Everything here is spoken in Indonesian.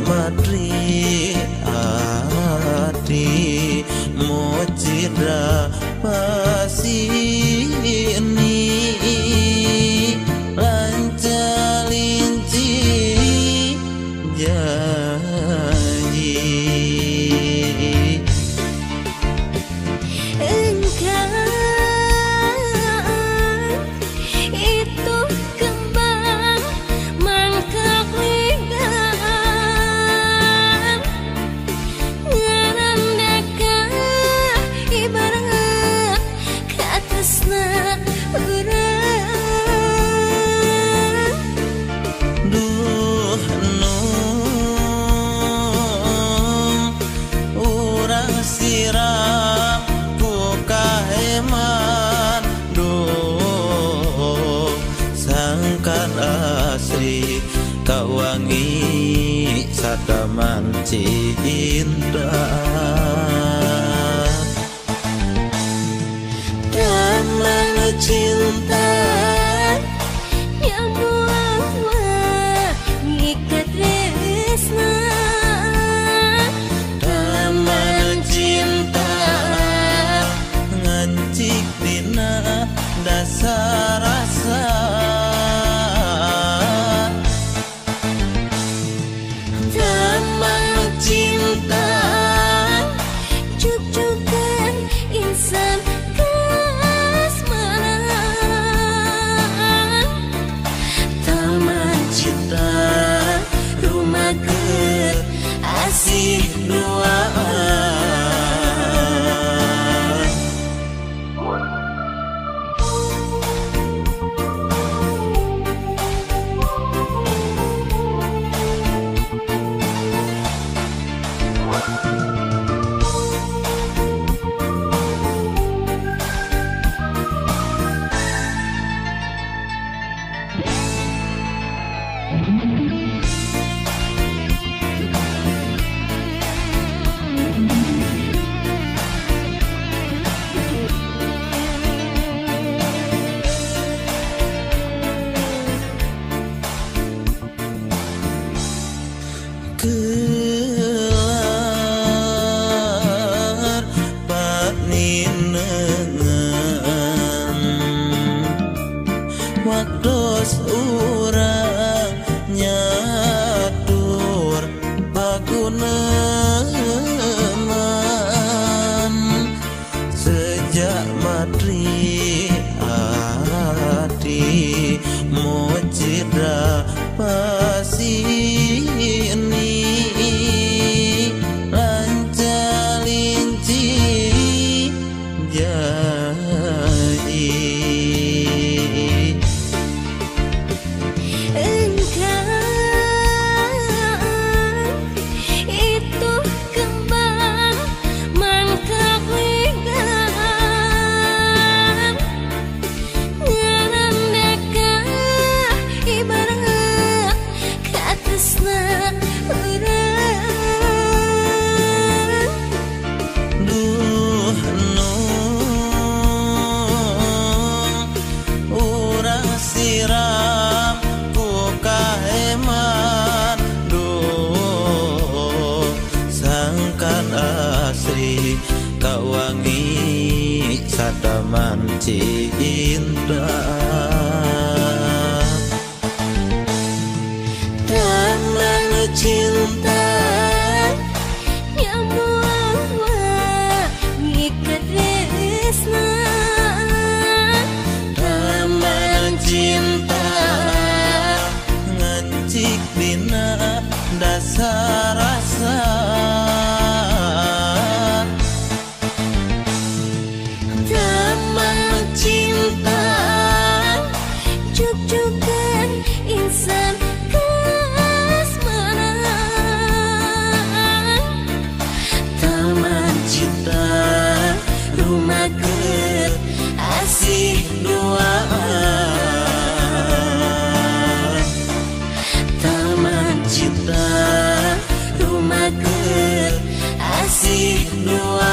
matri ati mojira pasini lancalinci janji asri kawangi sadaman cinta daman cinta yang buah ngikat resna daman cinta ngancik dina dasar rasa cinta cucukan insan kasmaran taman cinta rumah asih duaan kelar paninengan waktos urang nyatur paguneman sejak matri ati mojira pasini lancalinci janji asri kawangi sadaman cinta daman cinta yang buah ngikat resna daman cinta ngancik dina dasar rasa cinta cucukan insan kasmaran taman cinta rumah asih duaan taman cinta rumah asih duaan